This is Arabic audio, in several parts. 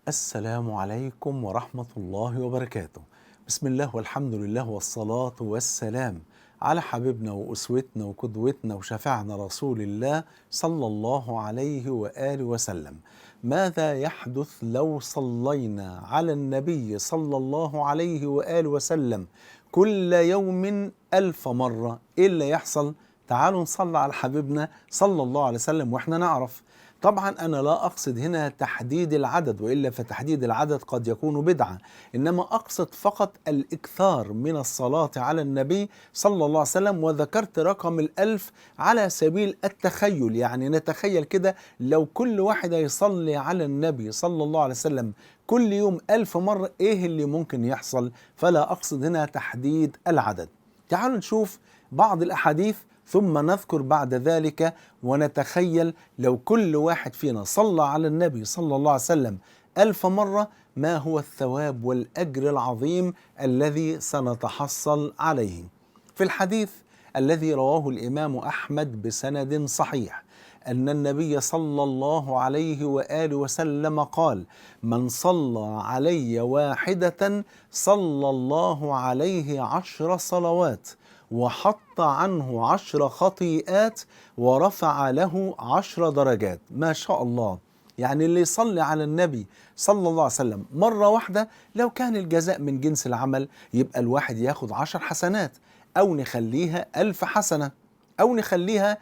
السلام عليكم ورحمة الله وبركاته. بسم الله والحمد لله والصلاة والسلام على حبيبنا وأسوتنا وقدوتنا وشفيعنا رسول الله صلى الله عليه وآله وسلم. ماذا يحدث لو صلينا على النبي صلى الله عليه وآله وسلم كل يوم 1000 مرة؟ إيه اللي يحصل؟ تعالوا نصلي على حبيبنا صلى الله عليه وسلم وإحنا نعرف. طبعا أنا لا أقصد هنا تحديد العدد، وإلا فتحديد العدد قد يكون بدعة، إنما أقصد فقط الإكثار من الصلاة على النبي صلى الله عليه وسلم. وذكرت رقم 1000 على سبيل التخيل، يعني نتخيل كده لو كل واحد يصلي على النبي صلى الله عليه وسلم كل يوم 1000 مرة، إيه اللي ممكن يحصل؟ فلا أقصد هنا تحديد العدد. تعالوا نشوف بعض الأحاديث ثم نذكر بعد ذلك ونتخيل لو كل واحد فينا صلى على النبي صلى الله عليه وسلم 1000 مرة، ما هو الثواب والأجر العظيم الذي سنتحصل عليه. في الحديث الذي رواه الإمام أحمد بسند صحيح أن النبي صلى الله عليه وآله وسلم قال: من صلى علي واحدة صلى الله عليه 10 صلوات، وحط عنه 10 خطيئات، ورفع له 10 درجات. ما شاء الله. يعني اللي يصلي على النبي صلى الله عليه وسلم مرة واحدة، لو كان الجزاء من جنس العمل يبقى الواحد ياخد 10 حسنات، أو نخليها 1000 حسنة، أو نخليها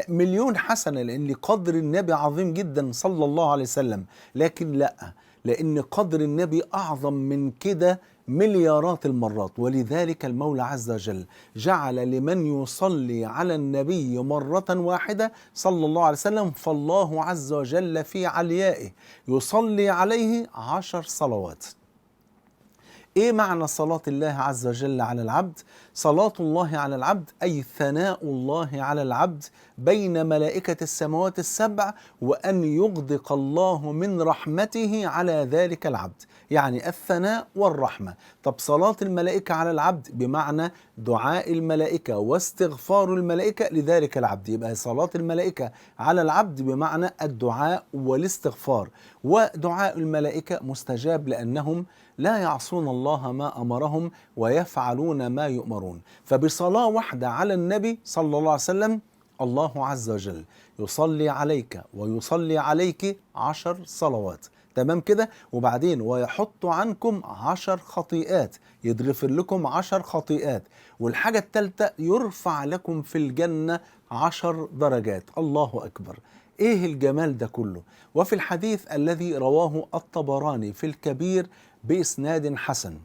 1,000,000 حسنة، لأن قدر النبي عظيم جدا صلى الله عليه وسلم. لكن لا، لأن قدر النبي أعظم من كده مليارات المرات. ولذلك المولى عز وجل جعل لمن يصلي على النبي مرة واحدة صلى الله عليه وسلم، فالله عز وجل في عليائه يصلي عليه 10 صلوات. إيه معنى صلاة الله عز وجل على العبد؟ صلاة الله على العبد أي ثناء الله على العبد بين ملائكة السماوات السبع، وأن يغدق الله من رحمته على ذلك العبد، يعني الثناء والرحمة. طب صلاة الملائكة على العبد بمعنى دعاء الملائكة واستغفار الملائكة لذلك العبد، يبقى صلاة الملائكة على العبد بمعنى الدعاء والاستغفار. ودعاء الملائكة مستجاب لأنهم لا يعصون الله ما أمرهم ويفعلون ما يؤمرون. فبصلاة واحدة على النبي صلى الله عليه وسلم الله عز وجل يصلي عليك ويصلي عليك 10 صلوات. تمام كده؟ وبعدين ويحط عنكم 10 خطيئات، يضرفر لكم 10 خطيئات. والحاجة الثالثة يرفع لكم في الجنة 10 درجات. الله أكبر. إيه الجمال ده كله؟ وفي الحديث الذي رواه الطبراني في الكبير بإسناد حسن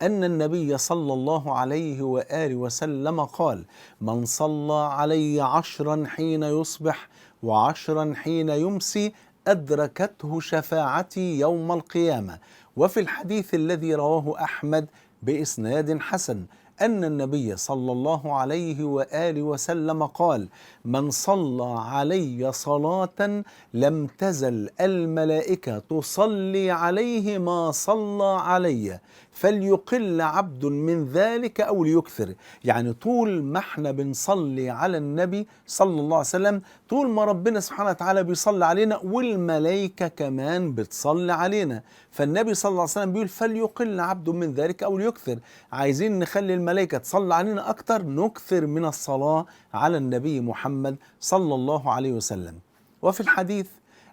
أن النبي صلى الله عليه وآله وسلم قال: من صلى علي 10 حين يصبح و10 حين يمسي أدركته شفاعتي يوم القيامة. وفي الحديث الذي رواه أحمد بإسناد حسن أن النبي صلى الله عليه وآله وسلم قال: من صلى علي صلاة لم تزل الملائكة تصلي عليه ما صلى علي، فليقل عبد من ذلك أو ليكثر. يعني طول ما احنا بنصلي على النبي صلى الله عليه وسلم، طول ما ربنا سبحانه وتعالى بيصلي علينا، والملائكة كمان بتصلي علينا. فالنبي صلى الله عليه وسلم بيقول: فليقل عبد من ذلك أو ليكثر. عايزين نخلي الملائكة تصلي علينا أكتر، نكثر من الصلاة على النبي محمد صلى الله عليه وسلم. وفي الحديث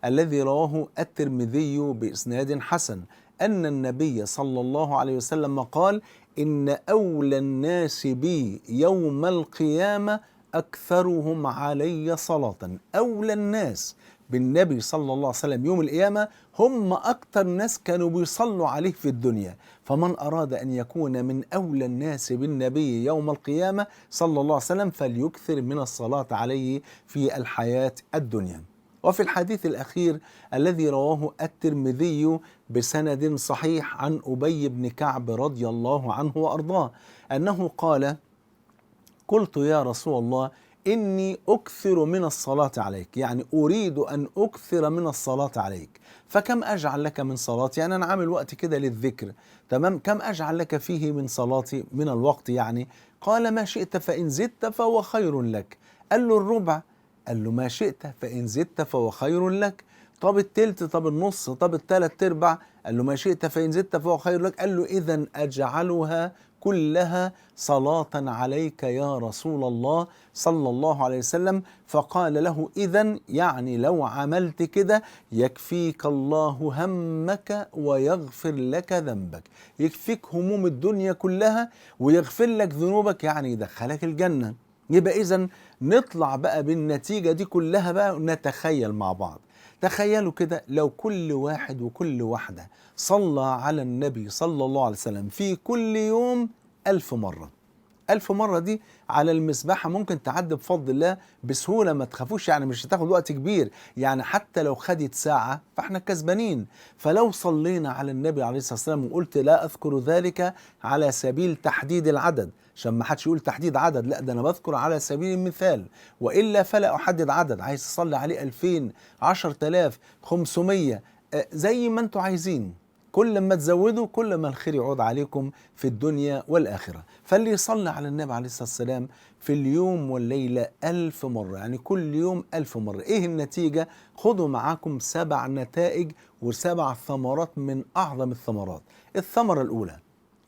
الذي رواه الترمذي بإسناد حسن أن النبي صلى الله عليه وسلم قال: إن أولى الناس بي يوم القيامة أكثرهم علي صلاة. أولى الناس بالنبي صلى الله عليه وسلم يوم القيامة هم أكثر ناس كانوا بيصلوا عليه في الدنيا. فمن أراد أن يكون من أولى الناس بالنبي يوم القيامة صلى الله عليه وسلم فليكثر من الصلاة عليه في الحياة الدنيا. وفي الحديث الأخير الذي رواه الترمذي بسند صحيح عن أبي بن كعب رضي الله عنه وأرضاه أنه قال: قلت يا رسول الله إني أكثر من الصلاة عليك، يعني أريد أن أكثر من الصلاة عليك، فكم أجعل لك من صلاتي؟ يعني أنا عامل وقت كده للذكر، تمام، كم أجعل لك فيه من صلاتي من الوقت يعني؟ قال: ما شئت فإن زدت فهو خير لك. قال له: الربع. قال له: ما شئت فإن زدت فهو خير لك. طب التلت، طب النص، طب التلات ارباع؟ قال له ما شئت فإن زدت فهو خير لك. قال له إذا أجعلها كلها صلاة عليك يا رسول الله صلى الله عليه وسلم. فقال له إذا يعني لو عملت كده يكفيك الله همك ويغفر لك ذنبك، يكفيك هموم الدنيا كلها ويغفر لك ذنوبك، يعني يدخلك الجنة. يبقى إذا نطلع بقى بالنتيجة دي كلها بقى ونتخيل مع بعض. تخيلوا كده لو كل واحد وكل واحدة صلى على النبي صلى الله عليه وسلم في كل يوم 1000 مرة. 1000 مرة دي على المسبحة ممكن تعدي بفضل الله بسهولة، ما تخافوش، يعني مش هتاخد وقت كبير، يعني حتى لو خدت ساعة فاحنا كسبانين. فلو صلينا على النبي عليه الصلاة والسلام، وقلت لا أذكر ذلك على سبيل تحديد العدد عشان ما حدش يقول تحديد عدد، لا ده أنا بذكر على سبيل المثال، وإلا فلا أحدد عدد. عايز تصلي عليه 2000، 10000، 500، زي ما انتوا عايزين. كل ما تزودوا كل ما الخير يعود عليكم في الدنيا والآخرة. فاللي يصلي على النبي عليه الصلاة والسلام في اليوم والليلة 1000 مرة، يعني كل يوم 1000 مرة، إيه النتيجة؟ خدوا معاكم 7 نتائج و7 ثمرات من أعظم الثمرات. الثمرة الأولى،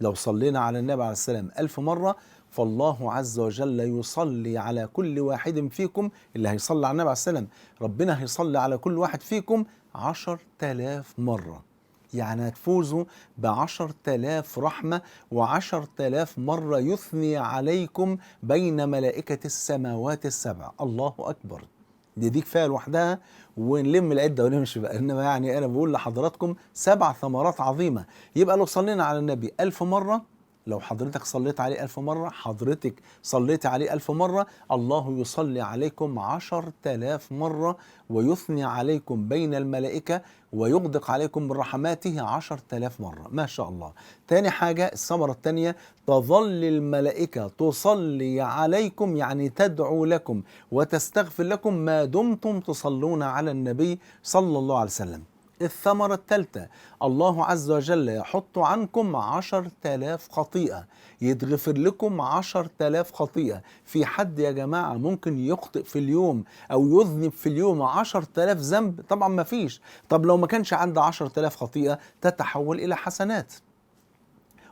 لو صلينا على النبي عليه السلام 1000 مرة، فالله عز وجل يصلي على كل واحد فيكم. اللي هيصلي على النبي عليه السلام ربنا هيصلي على كل واحد فيكم 10,000 مرة، يعني هتفوزوا ب10,000 رحمة و10,000 مرة يثني عليكم بين ملائكة السماوات السبع. الله أكبر، دي كفاية لوحدها ونلم العدة ونمشي بقى. إنما يعني أنا بقول لحضراتكم 7 ثمرات عظيمة. يبقى لو صلينا على النبي 1000 مرة، لو حضرتك صليت عليه 1000 مرة، حضرتك صليت عليه 1000 مرة، الله يصلي عليكم 10,000 مرة ويثني عليكم بين الملائكة ويغدق عليكم برحماته 10,000 مرة. ما شاء الله. تاني حاجة، الثمرة التانية، تظل الملائكة تصلي عليكم، يعني تدعو لكم وتستغفر لكم ما دمتم تصلون على النبي صلى الله عليه وسلم. الثمرة الثالثة، الله عز وجل يحط عنكم 10,000 خطيئة، يتغفر لكم 10,000 خطيئة. في حد يا جماعة ممكن يخطئ في اليوم أو يذنب في اليوم 10,000 ذنب؟ طبعا ما فيش. طب لو ما كانش عنده 10,000 خطيئة تتحول إلى حسنات،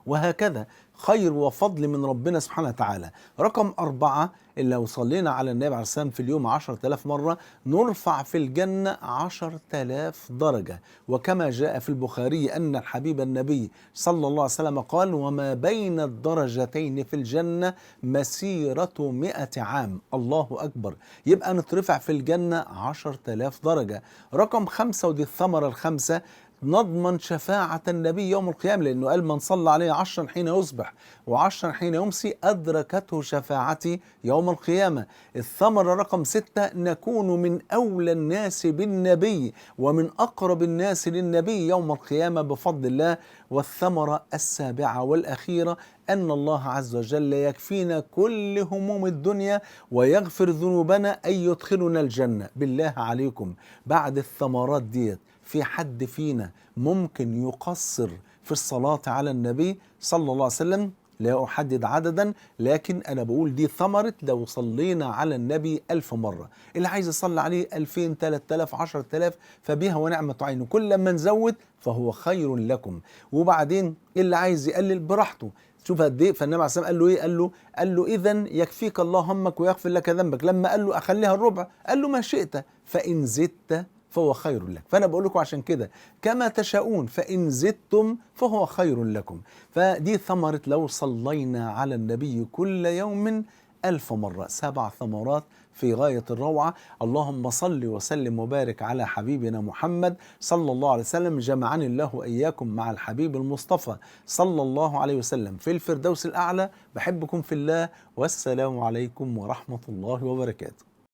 وهكذا خير وفضل من ربنا سبحانه وتعالى. رقم 4، اللي لو صلينا على النبي عليه السلام في اليوم 10,000 مرة نرفع في الجنة 10,000 درجة. وكما جاء في البخاري أن الحبيب النبي صلى الله عليه وسلم قال: وما بين الدرجتين في الجنة مسيرة 100 عام. الله أكبر، يبقى نترفع في الجنة 10,000 درجة. رقم 5، ودي الثمرة الخامسة، نضمن شفاعة النبي يوم القيامة، لأنه قال: من صلى عليه 10 حين يصبح و10 حين يمسي أدركته شفاعتي يوم القيامة. الثمرة رقم 6، نكون من أولى الناس بالنبي ومن أقرب الناس للنبي يوم القيامة بفضل الله. والثمرة السابعة والأخيرة، أن الله عز وجل يكفينا كل هموم الدنيا ويغفر ذنوبنا، أي يدخلنا الجنة. بالله عليكم بعد الثمرات ديت في حد فينا ممكن يقصر في الصلاة على النبي صلى الله عليه وسلم؟ لا أحدد عددا، لكن أنا بقول دي ثمرة لو صلينا على النبي 1000 مرة. اللي عايز يصلي عليه 2000، 3000، 10,000 فبها ونعمة عين، كل ما نزود فهو خير لكم. وبعدين اللي عايز يقلل براحته. شوف قد ايه. فالنبي عليه الصلاه والسلام قال له ايه؟ قال له اذا يكفيك الله همك ويغفر لك ذنبك. لما قال له اخليها الربع، قال له ما شئت فان زدت فهو خير لك. فأنا بقول لكم عشان كده كما تشاءون فإن زدتم فهو خير لكم. فدي ثمرة لو صلينا على النبي كل يوم 1000 مرة، 7 ثمرات في غاية الروعة. اللهم صل وسلم وبارك على حبيبنا محمد صلى الله عليه وسلم. جمعني الله وإياكم مع الحبيب المصطفى صلى الله عليه وسلم في الفردوس الأعلى. بحبكم في الله، والسلام عليكم ورحمة الله وبركاته.